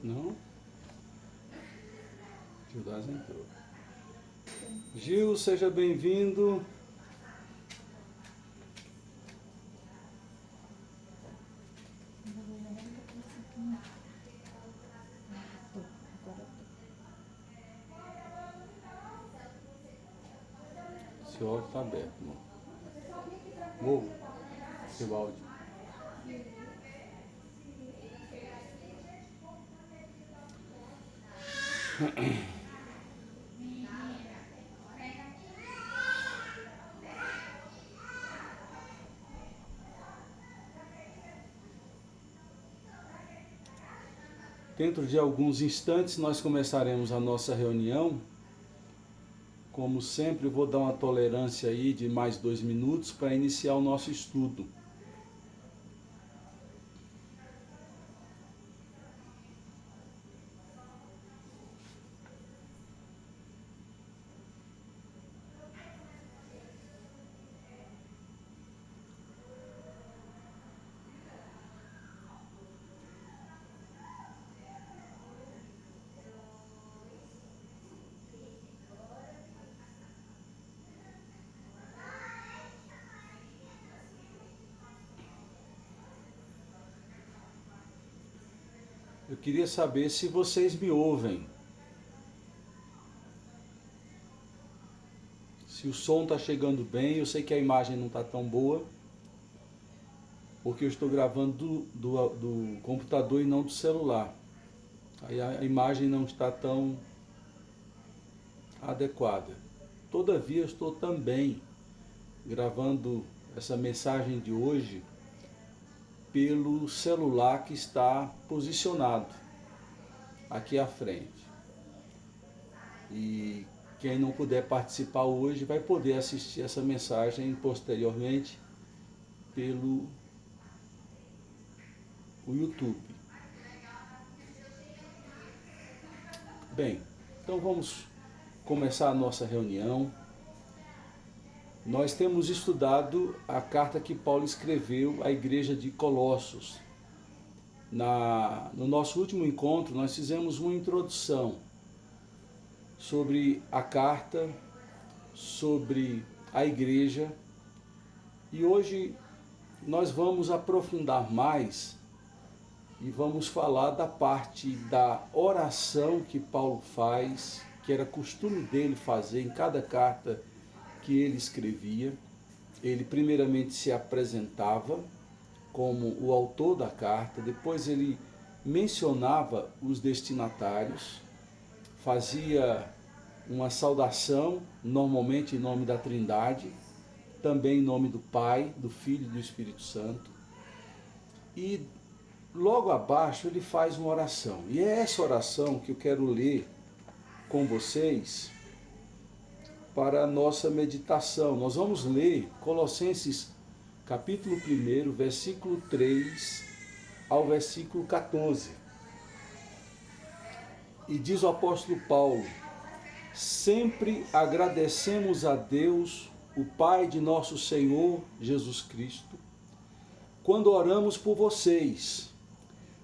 Não? Gildás entrou. Gil, seja bem-vindo. Seu áudio está aberto, irmão. Vou. Seu áudio. Dentro de alguns instantes nós começaremos a nossa reunião. Como sempre, eu vou dar uma tolerância aí de mais 2 minutos para iniciar o nosso estudo. Eu queria saber se vocês me ouvem. Se o som está chegando bem. Eu sei que a imagem não está tão boa, porque eu estou gravando do computador e não do celular. Aí a imagem não está tão adequada. Todavia, eu estou também gravando essa mensagem de hoje pelo celular que está posicionado aqui à frente. E quem não puder participar hoje vai poder assistir essa mensagem posteriormente pelo o YouTube. Bem, então vamos começar a nossa reunião. Nós temos estudado a carta que Paulo escreveu à igreja de Colossos. No nosso último encontro, nós fizemos uma introdução sobre a carta, sobre a igreja, e hoje nós vamos aprofundar mais e vamos falar da parte da oração que Paulo faz, que era costume dele fazer em cada carta que ele escrevia. Ele primeiramente se apresentava como o autor da carta, depois ele mencionava os destinatários, fazia uma saudação, normalmente em nome da Trindade, também em nome do Pai, do Filho e do Espírito Santo, e logo abaixo ele faz uma oração, e é essa oração que eu quero ler com vocês para a nossa meditação. Nós vamos ler Colossenses capítulo 1, versículo 3 ao versículo 14. E diz o apóstolo Paulo: sempre agradecemos a Deus, o Pai de nosso Senhor Jesus Cristo, quando oramos por vocês,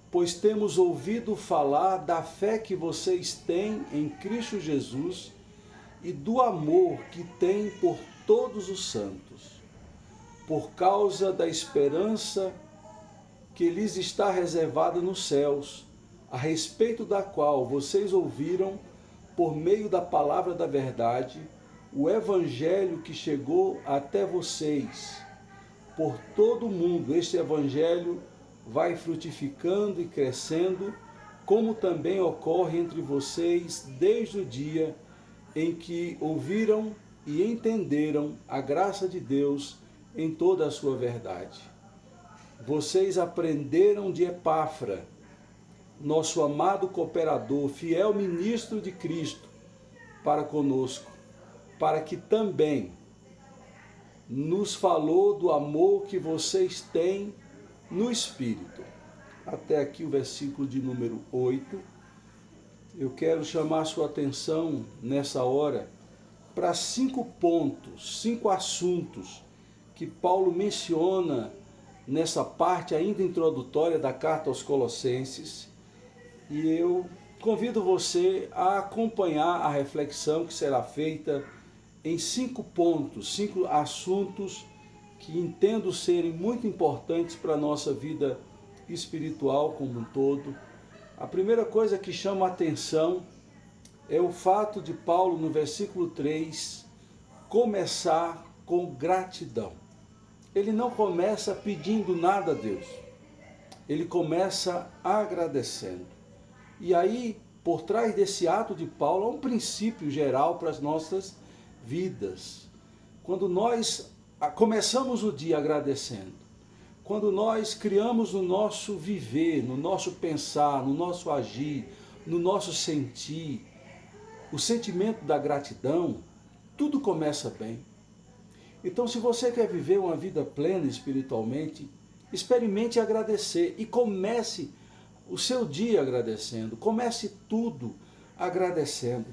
pois temos ouvido falar da fé que vocês têm em Cristo Jesus e do amor que têm por todos os santos, por causa da esperança que lhes está reservada nos céus, a respeito da qual vocês ouviram, por meio da palavra da verdade, o evangelho que chegou até vocês. Por todo o mundo, este evangelho vai frutificando e crescendo, como também ocorre entre vocês desde o dia em que ouviram e entenderam a graça de Deus em toda a sua verdade. Vocês aprenderam de Epáfra, nosso amado cooperador, fiel ministro de Cristo, para conosco, para que também nos falou do amor que vocês têm no Espírito. Até aqui o versículo de número 8. Eu quero chamar a sua atenção nessa hora para 5 pontos, 5 assuntos que Paulo menciona nessa parte ainda introdutória da carta aos Colossenses, e eu convido você a acompanhar a reflexão que será feita em 5 pontos, 5 assuntos que entendo serem muito importantes para a nossa vida espiritual como um todo. A primeira coisa que chama a atenção é o fato de Paulo, no versículo 3, começar com gratidão. Ele não começa pedindo nada a Deus, ele começa agradecendo. E aí, por trás desse ato de Paulo, há um princípio geral para as nossas vidas. Quando nós começamos o dia agradecendo, quando nós criamos no nosso viver, no nosso pensar, no nosso agir, no nosso sentir, o sentimento da gratidão, tudo começa bem. Então, se você quer viver uma vida plena espiritualmente, experimente agradecer e comece o seu dia agradecendo, comece tudo agradecendo.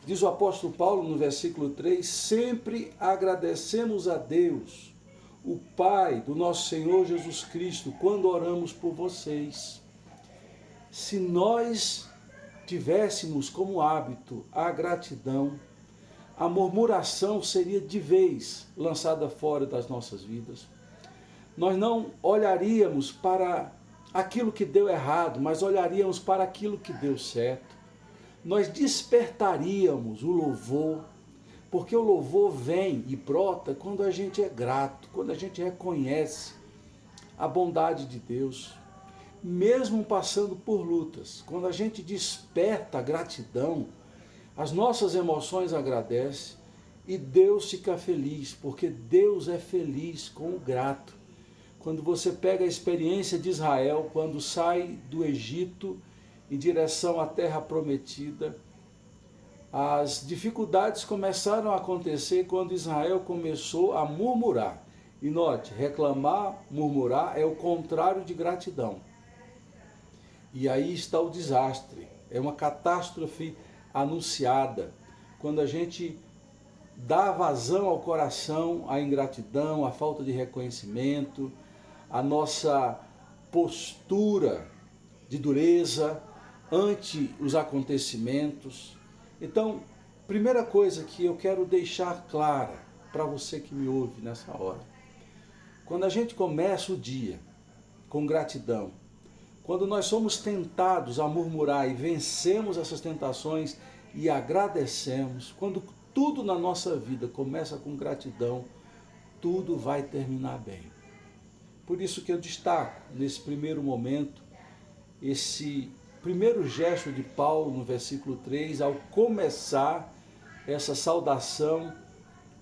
Diz o apóstolo Paulo no versículo 3, sempre agradecemos a Deus, o Pai do nosso Senhor Jesus Cristo, quando oramos por vocês. Se nós tivéssemos como hábito a gratidão, a murmuração seria de vez lançada fora das nossas vidas. Nós não olharíamos para aquilo que deu errado, mas olharíamos para aquilo que deu certo. Nós despertaríamos o louvor, porque o louvor vem e brota quando a gente é grato, quando a gente reconhece a bondade de Deus. Mesmo passando por lutas, quando a gente desperta a gratidão, as nossas emoções agradecem e Deus fica feliz, porque Deus é feliz com o grato. Quando você pega a experiência de Israel, quando sai do Egito em direção à terra prometida, as dificuldades começaram a acontecer quando Israel começou a murmurar. E note, reclamar, murmurar é o contrário de gratidão. E aí está o desastre, é uma catástrofe anunciada, quando a gente dá vazão ao coração, à ingratidão, à falta de reconhecimento, à nossa postura de dureza ante os acontecimentos. Então, primeira coisa que eu quero deixar clara para você que me ouve nessa hora, quando a gente começa o dia com gratidão, quando nós somos tentados a murmurar e vencemos essas tentações e agradecemos, quando tudo na nossa vida começa com gratidão, tudo vai terminar bem. Por isso que eu destaco, nesse primeiro momento, esse primeiro gesto de Paulo no versículo 3, ao começar essa saudação,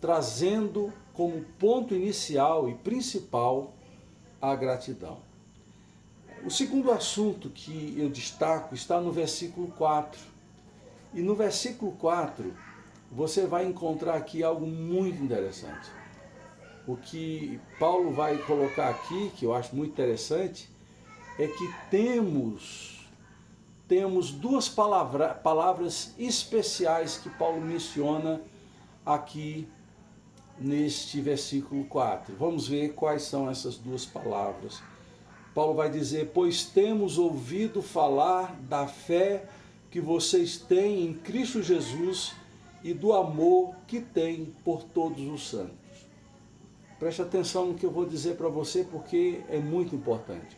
trazendo como ponto inicial e principal a gratidão. O segundo assunto que eu destaco está no versículo 4. E no versículo 4, você vai encontrar aqui algo muito interessante. O que Paulo vai colocar aqui, que eu acho muito interessante, é que temos duas palavras especiais que Paulo menciona aqui neste versículo 4. Vamos ver quais são essas duas palavras. Paulo vai dizer, pois temos ouvido falar da fé que vocês têm em Cristo Jesus e do amor que têm por todos os santos. Preste atenção no que eu vou dizer para você, porque é muito importante.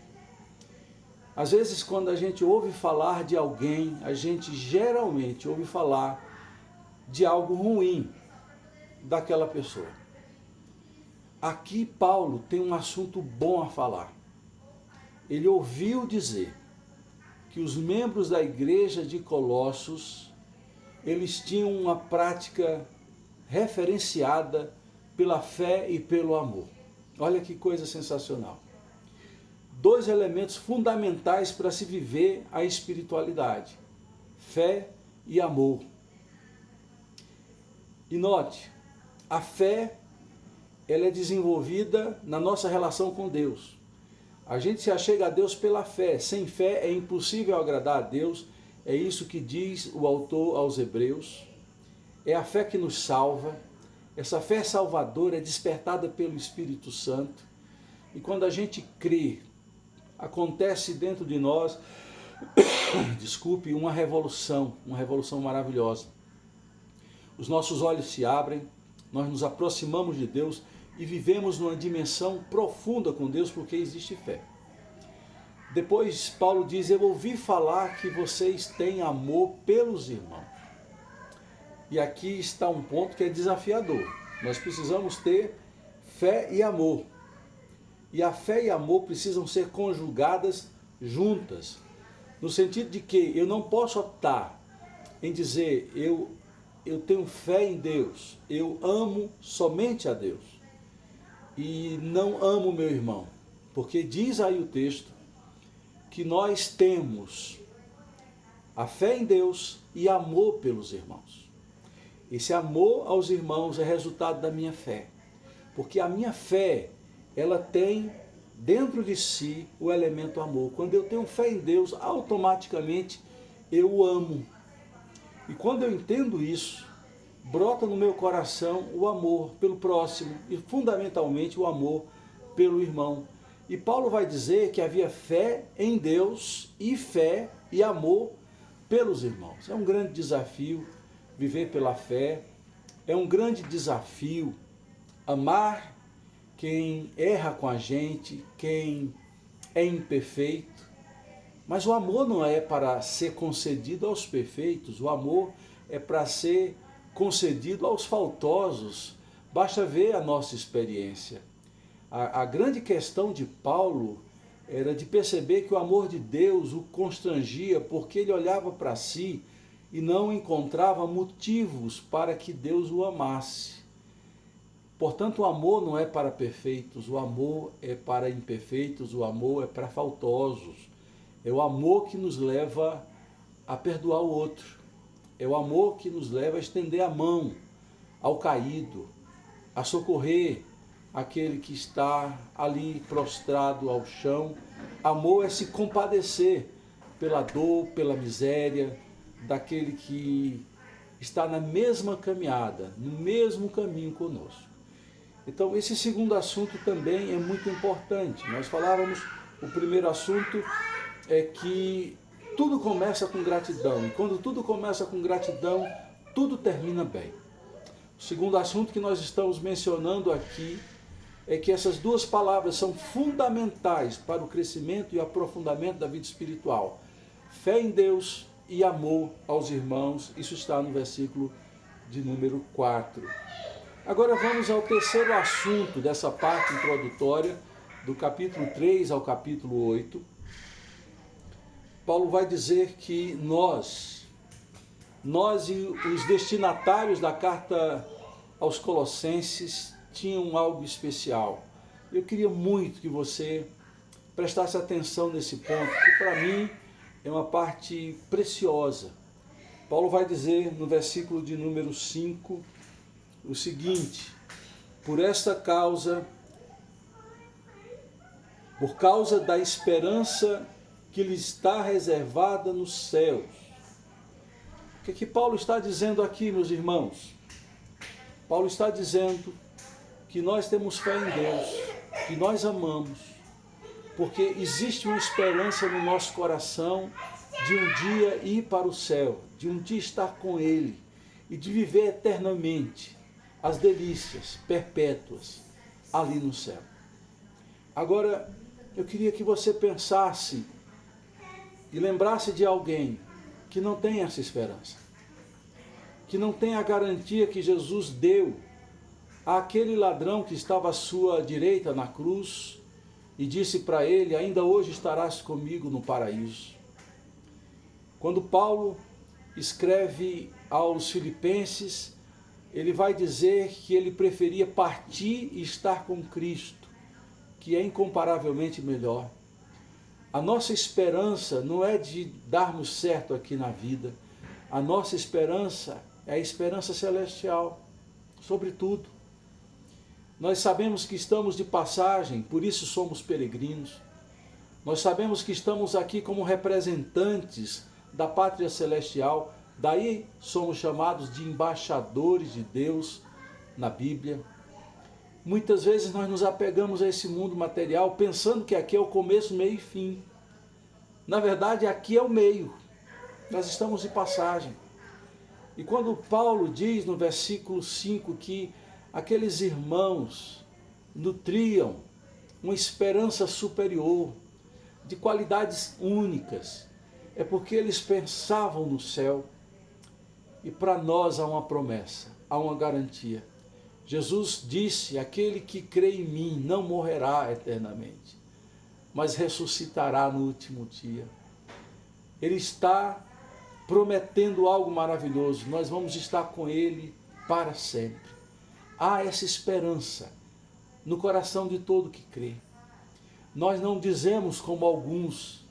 Às vezes, quando a gente ouve falar de alguém, a gente geralmente ouve falar de algo ruim daquela pessoa. Aqui Paulo tem um assunto bom a falar. Ele ouviu dizer que os membros da igreja de Colossos, eles tinham uma prática referenciada pela fé e pelo amor. Olha que coisa sensacional. 2 elementos fundamentais para se viver a espiritualidade: fé e amor. E note, a fé, ela é desenvolvida na nossa relação com Deus. A gente se achega a Deus pela fé. Sem fé é impossível agradar a Deus. É isso que diz o autor aos Hebreus. É a fé que nos salva. Essa fé salvadora é despertada pelo Espírito Santo. E quando a gente crê, acontece dentro de nós desculpe, uma revolução maravilhosa. Os nossos olhos se abrem, nós nos aproximamos de Deus e vivemos numa dimensão profunda com Deus porque existe fé. Depois Paulo diz, eu ouvi falar que vocês têm amor pelos irmãos. E aqui está um ponto que é desafiador. Nós precisamos ter fé e amor. E a fé e amor precisam ser conjugadas juntas. No sentido de que eu não posso optar em dizer eu tenho fé em Deus, eu amo somente a Deus e não amo meu irmão. Porque diz aí o texto que nós temos a fé em Deus e amor pelos irmãos. Esse amor aos irmãos é resultado da minha fé. Porque a minha fé, ela tem dentro de si o elemento amor. Quando eu tenho fé em Deus, automaticamente eu o amo. E quando eu entendo isso, brota no meu coração o amor pelo próximo e fundamentalmente o amor pelo irmão. E Paulo vai dizer que havia fé em Deus e fé e amor pelos irmãos. É um grande desafio viver pela fé, é um grande desafio amar quem erra com a gente, quem é imperfeito. Mas o amor não é para ser concedido aos perfeitos, o amor é para ser concedido aos faltosos. Basta ver a nossa experiência. A grande questão de Paulo era de perceber que o amor de Deus o constrangia porque ele olhava para si e não encontrava motivos para que Deus o amasse. Portanto, o amor não é para perfeitos, o amor é para imperfeitos, o amor é para faltosos. É o amor que nos leva a perdoar o outro. É o amor que nos leva a estender a mão ao caído, a socorrer aquele que está ali prostrado ao chão. Amor é se compadecer pela dor, pela miséria daquele que está na mesma caminhada, no mesmo caminho conosco. Então, esse segundo assunto também é muito importante. Nós falávamos, o primeiro assunto é que tudo começa com gratidão. E quando tudo começa com gratidão, tudo termina bem. O segundo assunto que nós estamos mencionando aqui é que essas duas palavras são fundamentais para o crescimento e aprofundamento da vida espiritual. Fé em Deus e amor aos irmãos. Isso está no versículo de número 4. Agora vamos ao terceiro assunto dessa parte introdutória, do capítulo 3 ao capítulo 8. Paulo vai dizer que nós e os destinatários da carta aos Colossenses tinham algo especial. Eu queria muito que você prestasse atenção nesse ponto, que para mim é uma parte preciosa. Paulo vai dizer no versículo de número 5 o seguinte: por esta causa, por causa da esperança que lhe está reservada nos céus. O que Paulo está dizendo aqui, meus irmãos? Paulo está dizendo que nós temos fé em Deus, que nós amamos, porque existe uma esperança no nosso coração de um dia ir para o céu, de um dia estar com Ele e de viver eternamente as delícias perpétuas ali no céu. Agora, eu queria que você pensasse e lembrasse de alguém que não tem essa esperança, que não tem a garantia que Jesus deu àquele ladrão que estava à sua direita na cruz e disse para ele: ainda hoje estarás comigo no paraíso. Quando Paulo escreve aos Filipenses, ele vai dizer que ele preferia partir e estar com Cristo, que é incomparavelmente melhor. A nossa esperança não é de darmos certo aqui na vida. A nossa esperança é a esperança celestial, sobretudo. Nós sabemos que estamos de passagem, por isso somos peregrinos. Nós sabemos que estamos aqui como representantes da pátria celestial, daí somos chamados de embaixadores de Deus na Bíblia. Muitas vezes nós nos apegamos a esse mundo material pensando que aqui é o começo, meio e fim. Na verdade, aqui é o meio. Nós estamos de passagem. E quando Paulo diz no versículo 5 que aqueles irmãos nutriam uma esperança superior, de qualidades únicas, é porque eles pensavam no céu. E para nós há uma promessa, há uma garantia. Jesus disse: aquele que crê em mim não morrerá eternamente, mas ressuscitará no último dia. Ele está prometendo algo maravilhoso. Nós vamos estar com ele para sempre. Há essa esperança no coração de todo que crê. Nós não dizemos como alguns: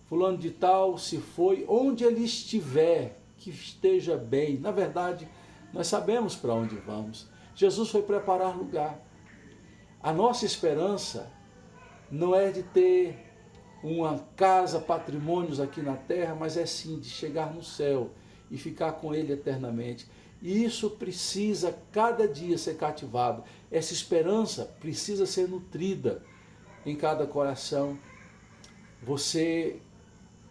fulano de tal se foi, onde ele estiver, que esteja bem. Na verdade, nós sabemos para onde vamos. Jesus foi preparar lugar. A nossa esperança não é de ter uma casa, patrimônios aqui na terra, mas é sim de chegar no céu e ficar com ele eternamente. E isso precisa cada dia ser cativado. Essa esperança precisa ser nutrida em cada coração. Você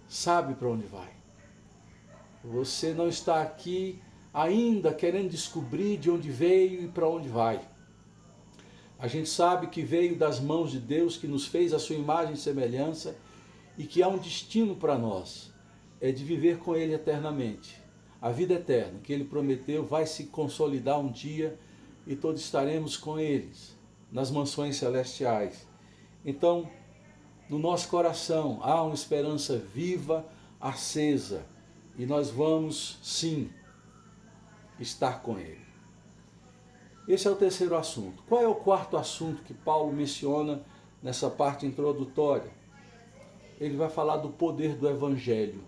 sabe para onde vai. Você não está aqui ainda querendo descobrir de onde veio e para onde vai. A gente sabe que veio das mãos de Deus, que nos fez a sua imagem e semelhança, e que há um destino para nós, é de viver com Ele eternamente. A vida eterna que Ele prometeu vai se consolidar um dia e todos estaremos com eles nas mansões celestiais. Então, no nosso coração há uma esperança viva, acesa, e nós vamos, sim, estar com Ele. Esse é o terceiro assunto. Qual é o quarto assunto que Paulo menciona nessa parte introdutória? Ele vai falar do poder do Evangelho.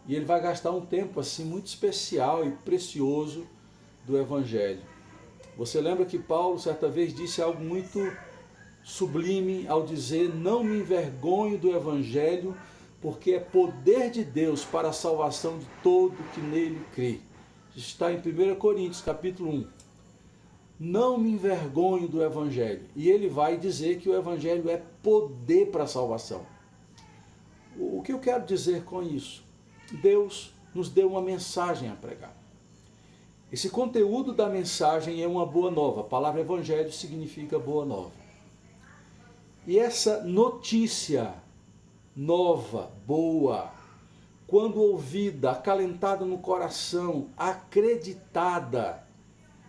E ele vai gastar um tempo assim muito especial e precioso do Evangelho. Você lembra que Paulo certa vez disse algo muito sublime ao dizer: não me envergonho do Evangelho, porque é poder de Deus para a salvação de todo que nele crê. Está em 1 Coríntios capítulo 1. Não me envergonho do Evangelho. E ele vai dizer que o Evangelho é poder para a salvação. O que eu quero dizer com isso? Deus nos deu uma mensagem a pregar. Esse conteúdo da mensagem é uma boa nova. A palavra Evangelho significa boa nova. E essa notícia nova, boa, quando ouvida, acalentada no coração, acreditada,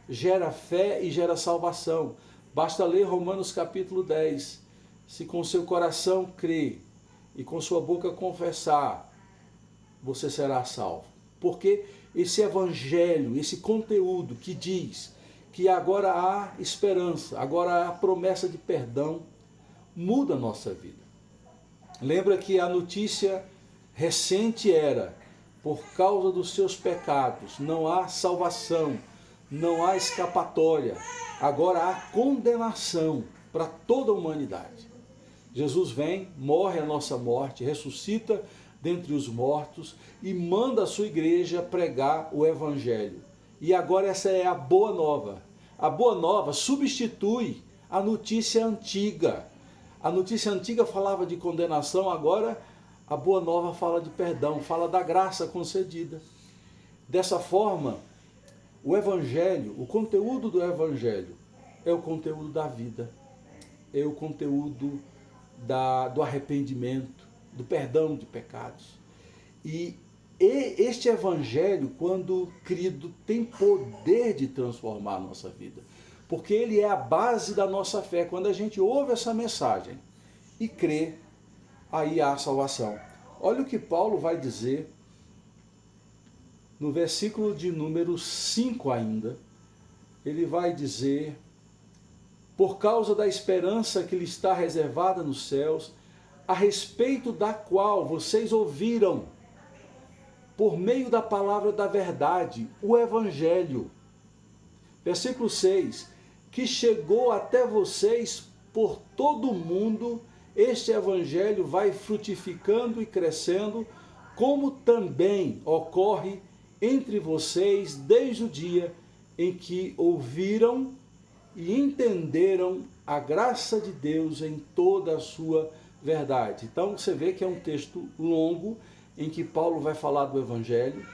gera fé e gera salvação. Basta ler Romanos capítulo 10. Se com seu coração crer e com sua boca confessar, você será salvo. Porque esse evangelho, esse conteúdo que diz que agora há esperança, agora há promessa de perdão, muda a nossa vida. Lembra que a notícia recente era: por causa dos seus pecados não há salvação, não há escapatória, agora há condenação para toda a humanidade. Jesus vem, morre a nossa morte, ressuscita dentre os mortos e manda a sua igreja pregar o Evangelho. E agora essa é a boa nova. A boa nova substitui a notícia antiga. A notícia antiga falava de condenação, agora a boa nova fala de perdão, fala da graça concedida. Dessa forma, o Evangelho, o conteúdo do Evangelho é o conteúdo da vida, é o conteúdo do arrependimento, do perdão de pecados. E este Evangelho, quando crido, tem poder de transformar a nossa vida, porque ele é a base da nossa fé. Quando a gente ouve essa mensagem e crê, aí há salvação. Olha o que Paulo vai dizer no versículo de número 5 ainda. Ele vai dizer: por causa da esperança que lhe está reservada nos céus, a respeito da qual vocês ouviram, por meio da palavra da verdade, o Evangelho. Versículo 6, que chegou até vocês por todo o mundo, este Evangelho vai frutificando e crescendo, como também ocorre entre vocês desde o dia em que ouviram e entenderam a graça de Deus em toda a sua verdade. Então você vê que é um texto longo em que Paulo vai falar do Evangelho,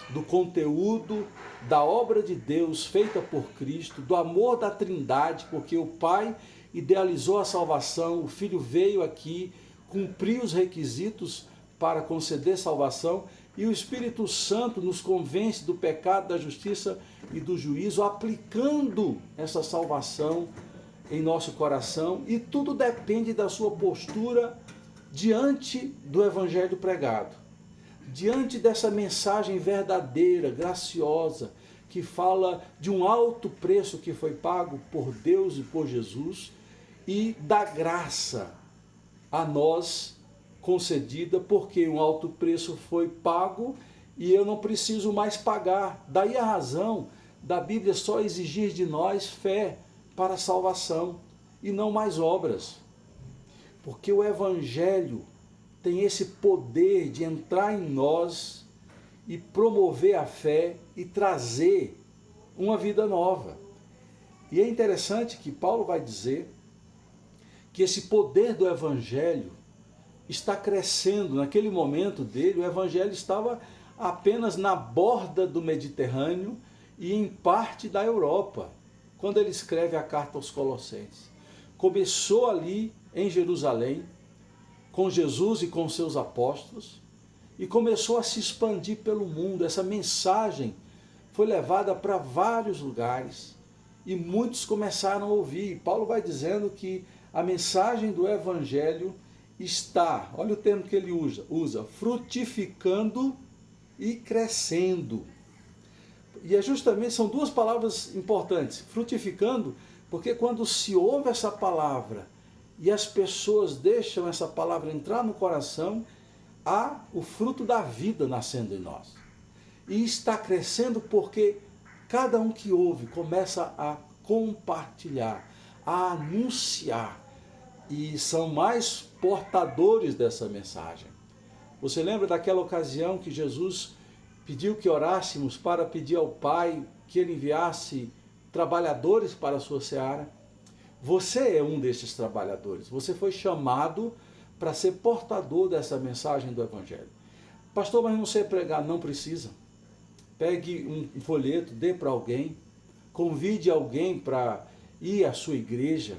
do conteúdo da obra de Deus feita por Cristo, do amor da Trindade, porque o Pai idealizou a salvação, o Filho veio aqui, cumpriu os requisitos para conceder salvação, e o Espírito Santo nos convence do pecado, da justiça e do juízo, aplicando essa salvação em nosso coração, e tudo depende da sua postura diante do Evangelho pregado. Diante dessa mensagem verdadeira, graciosa, que fala de um alto preço que foi pago por Deus e por Jesus, e da graça a nós concedida, porque um alto preço foi pago e eu não preciso mais pagar. Daí a razão da Bíblia só exigir de nós fé para a salvação e não mais obras. Porque o Evangelho tem esse poder de entrar em nós e promover a fé e trazer uma vida nova. E é interessante que Paulo vai dizer que esse poder do Evangelho está crescendo. Naquele momento dele, o Evangelho estava apenas na borda do Mediterrâneo e em parte da Europa, quando ele escreve a carta aos Colossenses. Começou ali em Jerusalém, com Jesus e com seus apóstolos, e começou a se expandir pelo mundo. Essa mensagem foi levada para vários lugares e muitos começaram a ouvir. E Paulo vai dizendo que a mensagem do Evangelho está, olha o termo que ele usa, frutificando e crescendo. E é justamente, são duas palavras importantes, frutificando, porque quando se ouve essa palavra e as pessoas deixam essa palavra entrar no coração, há o fruto da vida nascendo em nós. E está crescendo porque cada um que ouve começa a compartilhar, a anunciar, e são mais portadores dessa mensagem. Você lembra daquela ocasião que Jesus pediu que orássemos para pedir ao Pai que Ele enviasse trabalhadores para a sua seara? Você é um desses trabalhadores. Você foi chamado para ser portador dessa mensagem do Evangelho. Pastor, mas não sei pregar. Não precisa. Pegue um folheto, dê para alguém, convide alguém para ir à sua igreja,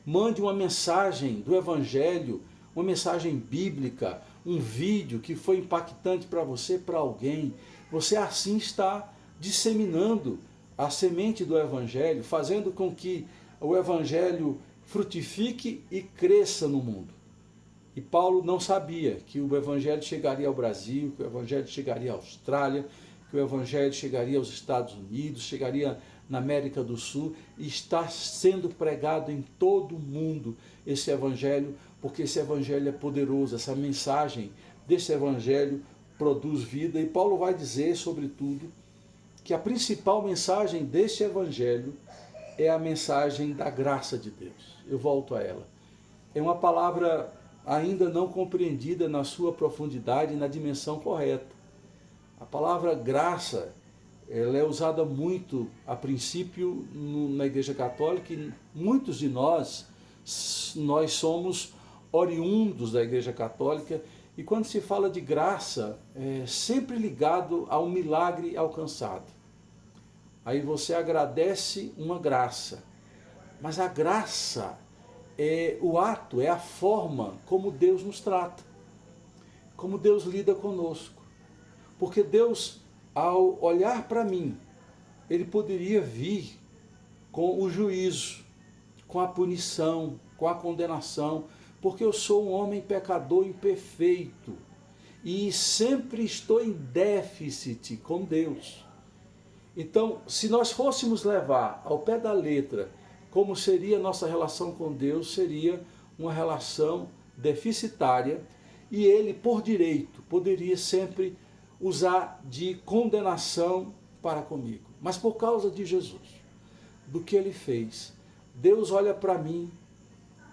mande uma mensagem do Evangelho, uma mensagem bíblica, um vídeo que foi impactante para você, para alguém. Você assim está disseminando a semente do Evangelho, fazendo com que o Evangelho frutifique e cresça no mundo. E Paulo não sabia que o Evangelho chegaria ao Brasil, que o Evangelho chegaria à Austrália, que o Evangelho chegaria aos Estados Unidos, chegaria na América do Sul, e está sendo pregado em todo o mundo esse Evangelho, porque esse Evangelho é poderoso, essa mensagem desse Evangelho produz vida. E Paulo vai dizer, sobretudo, que a principal mensagem desse Evangelho é a mensagem da graça de Deus. Eu volto a ela. É uma palavra ainda não compreendida na sua profundidade e na dimensão correta. A palavra graça, ela é usada muito, a princípio, na Igreja Católica, e muitos de nós somos oriundos da Igreja Católica, e quando se fala de graça, é sempre ligado a um milagre alcançado. Aí você agradece uma graça, mas a graça é o ato, é a forma como Deus nos trata, como Deus lida conosco. Porque Deus, ao olhar para mim, Ele poderia vir com o juízo, com a punição, com a condenação, porque eu sou um homem pecador imperfeito e sempre estou em déficit com Deus. Então, se nós fôssemos levar ao pé da letra como seria a nossa relação com Deus, seria uma relação deficitária, e Ele, por direito, poderia sempre usar de condenação para comigo. Mas por causa de Jesus, do que Ele fez, Deus olha para mim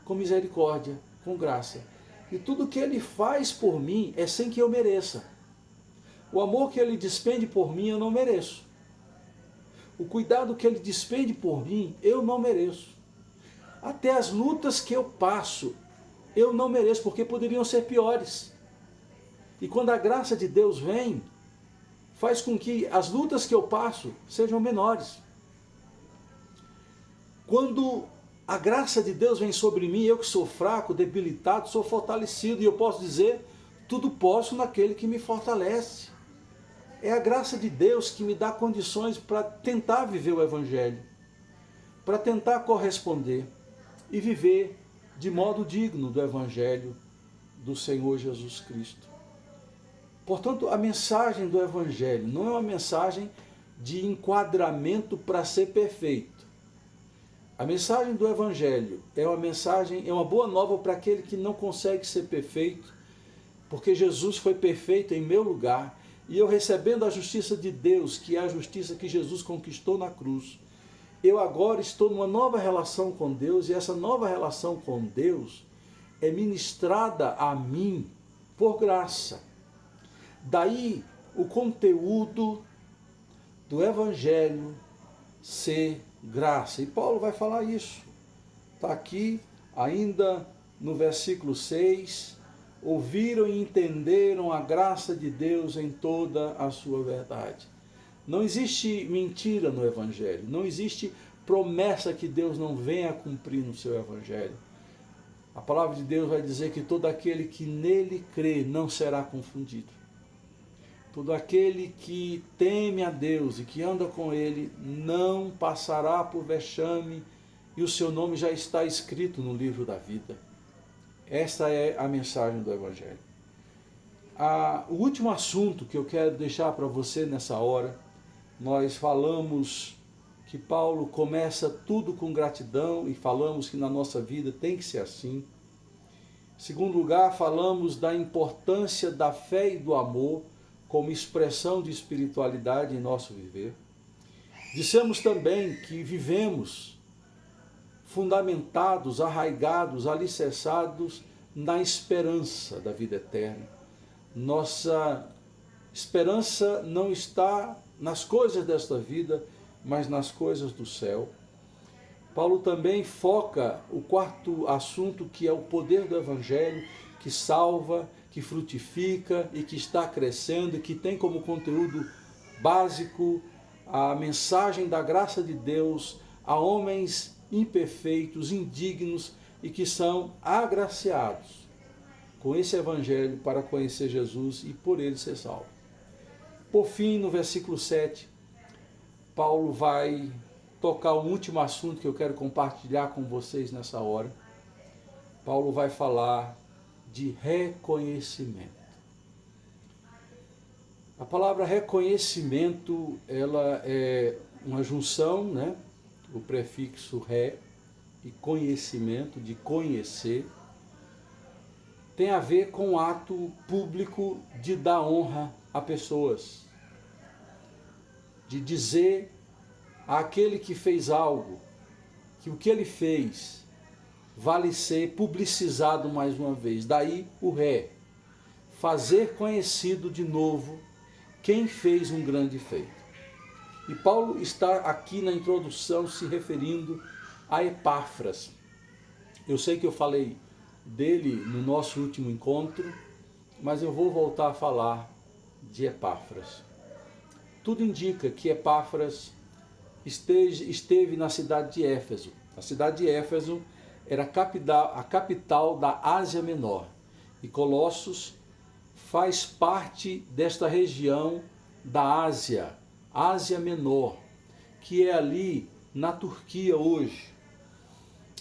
com misericórdia, com graça. E tudo que Ele faz por mim é sem que eu mereça. O amor que Ele despende por mim, eu não mereço. O cuidado que Ele despende por mim, eu não mereço. Até as lutas que eu passo, eu não mereço, porque poderiam ser piores. E quando a graça de Deus vem, faz com que as lutas que eu passo sejam menores. Quando a graça de Deus vem sobre mim, eu que sou fraco, debilitado, sou fortalecido, e eu posso dizer, tudo posso naquele que me fortalece. É a graça de Deus que me dá condições para tentar viver o Evangelho, para tentar corresponder e viver de modo digno do Evangelho do Senhor Jesus Cristo. Portanto, a mensagem do Evangelho não é uma mensagem de enquadramento para ser perfeito. A mensagem do Evangelho é uma boa nova para aquele que não consegue ser perfeito, porque Jesus foi perfeito em meu lugar, e eu recebendo a justiça de Deus, que é a justiça que Jesus conquistou na cruz, eu agora estou numa nova relação com Deus, e essa nova relação com Deus é ministrada a mim por graça. Daí o conteúdo do Evangelho ser graça. E Paulo vai falar isso. Está aqui ainda no versículo 6. Ouviram e entenderam a graça de Deus em toda a sua verdade. Não existe mentira no Evangelho. Não existe promessa que Deus não venha a cumprir no seu Evangelho. A palavra de Deus vai dizer que todo aquele que nele crê não será confundido. Todo aquele que teme a Deus e que anda com Ele não passará por vexame, e o seu nome já está escrito no livro da vida. Essa é a mensagem do Evangelho. O último assunto que eu quero deixar para você nessa hora, nós falamos que Paulo começa tudo com gratidão e falamos que na nossa vida tem que ser assim. Em segundo lugar, falamos da importância da fé e do amor como expressão de espiritualidade em nosso viver. Dissemos também que vivemos fundamentados, arraigados, alicerçados na esperança da vida eterna. Nossa esperança não está nas coisas desta vida, mas nas coisas do céu. Paulo também foca o quarto assunto, que é o poder do Evangelho, que salva, que frutifica e que está crescendo, e que tem como conteúdo básico a mensagem da graça de Deus a homens imperfeitos, indignos e que são agraciados com esse Evangelho para conhecer Jesus e por ele ser salvo. Por fim, no versículo 7, Paulo vai tocar um último assunto que eu quero compartilhar com vocês nessa hora. Paulo vai falar de reconhecimento. A palavra reconhecimento, ela é uma junção, né? O prefixo re e conhecimento, de conhecer, tem a ver com o ato público de dar honra a pessoas, de dizer àquele que fez algo que o que ele fez vale ser publicizado mais uma vez. Daí o ré, fazer conhecido de novo quem fez um grande feito. E Paulo está aqui na introdução se referindo a Epáfras. Eu sei que eu falei dele no nosso último encontro, mas eu vou voltar a falar de Epáfras. Tudo indica que Epáfras esteve na cidade de Éfeso. A cidade de Éfeso era a capital da Ásia Menor. E Colossos faz parte desta região da Ásia Menor, que é ali na Turquia hoje.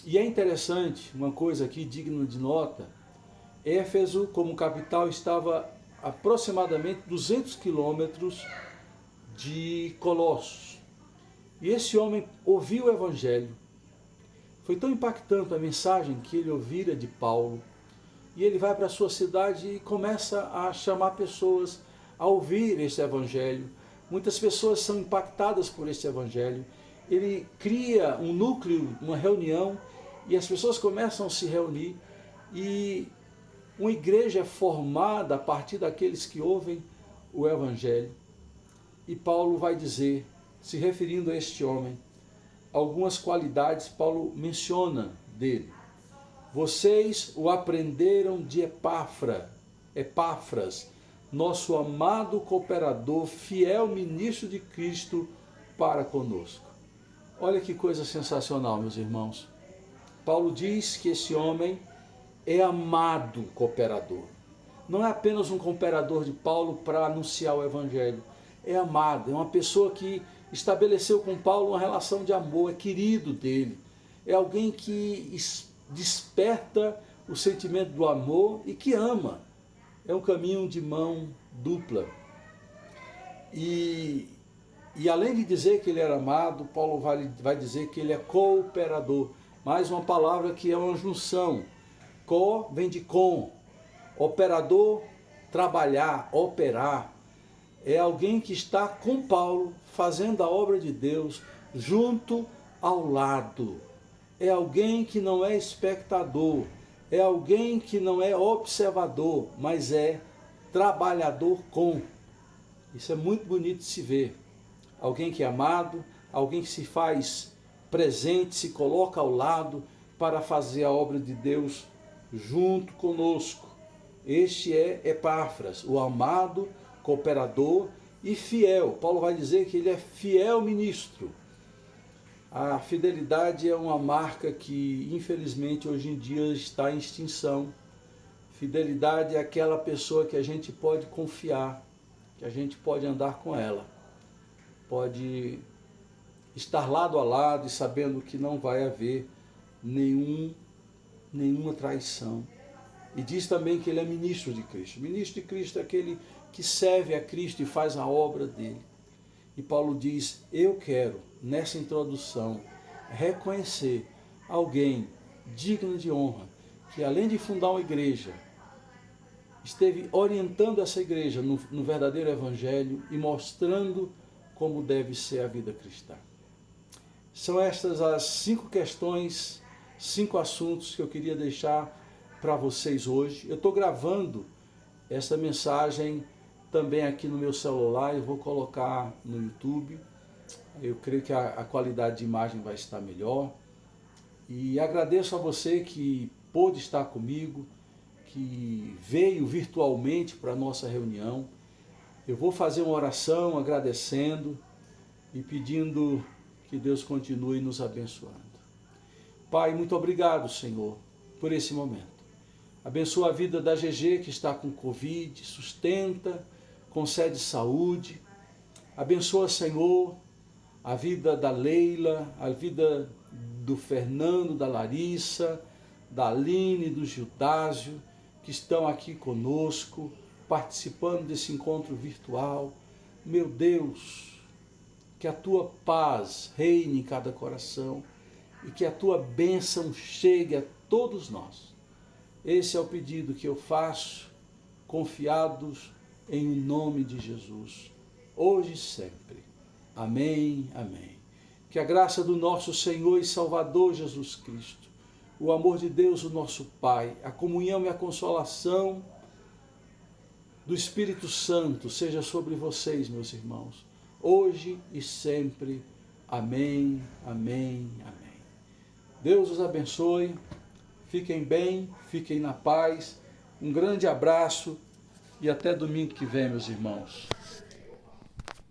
E é interessante, uma coisa aqui digna de nota, Éfeso como capital estava a aproximadamente 200 quilômetros de Colossos. E esse homem ouviu o Evangelho. Foi tão impactante a mensagem que ele ouvira de Paulo. E ele vai para a sua cidade e começa a chamar pessoas a ouvir esse Evangelho. Muitas pessoas são impactadas por esse Evangelho. Ele cria um núcleo, uma reunião, e as pessoas começam a se reunir. E uma igreja é formada a partir daqueles que ouvem o Evangelho. E Paulo vai dizer, se referindo a este homem, algumas qualidades Paulo menciona dele. Vocês o aprenderam de Epáfras, nosso amado cooperador, fiel ministro de Cristo para conosco. Olha que coisa sensacional, meus irmãos. Paulo diz que esse homem é amado cooperador. Não é apenas um cooperador de Paulo para anunciar o evangelho. É amado, é uma pessoa que estabeleceu com Paulo uma relação de amor, é querido dele. É alguém que desperta o sentimento do amor e que ama. É um caminho de mão dupla. E além de dizer que ele era amado, Paulo vai dizer que ele é cooperador. Mais uma palavra que é uma junção. Co vem de com. Operador, trabalhar, operar. É alguém que está com Paulo, fazendo a obra de Deus, junto ao lado. É alguém que não é espectador, é alguém que não é observador, mas é trabalhador com. Isso é muito bonito de se ver. Alguém que é amado, alguém que se faz presente, se coloca ao lado para fazer a obra de Deus junto conosco. Este é Epáfras, o amado cooperador e fiel. Paulo vai dizer que ele é fiel ministro. A fidelidade é uma marca que, infelizmente, hoje em dia está em extinção. Fidelidade é aquela pessoa que a gente pode confiar, que a gente pode andar com ela. Pode estar lado a lado e sabendo que não vai haver nenhuma traição. E diz também que ele é ministro de Cristo. Ministro de Cristo é aquele que serve a Cristo e faz a obra dele. E Paulo diz, eu quero, nessa introdução, reconhecer alguém digno de honra, que além de fundar uma igreja, esteve orientando essa igreja no verdadeiro evangelho e mostrando como deve ser a vida cristã. São estas as 5 questões, 5 assuntos que eu queria deixar para vocês hoje. Eu estou gravando essa mensagem também aqui no meu celular, eu vou colocar no YouTube. Eu creio que a qualidade de imagem vai estar melhor. E agradeço a você que pôde estar comigo, que veio virtualmente para a nossa reunião. Eu vou fazer uma oração agradecendo e pedindo que Deus continue nos abençoando. Pai, muito obrigado, Senhor, por esse momento. Abençoa a vida da GG que está com Covid, sustenta, concede saúde. Abençoa, Senhor, a vida da Leila, a vida do Fernando, da Larissa, da Aline, do Gildásio, que estão aqui conosco, participando desse encontro virtual. Meu Deus, que a tua paz reine em cada coração e que a tua bênção chegue a todos nós. Esse é o pedido que eu faço, confiados em nome de Jesus, hoje e sempre. Amém, amém. Que a graça do nosso Senhor e Salvador Jesus Cristo, o amor de Deus, o nosso Pai, a comunhão e a consolação do Espírito Santo seja sobre vocês, meus irmãos, hoje e sempre. Amém, amém, amém. Deus os abençoe, fiquem bem, fiquem na paz, um grande abraço e até domingo que vem, meus irmãos.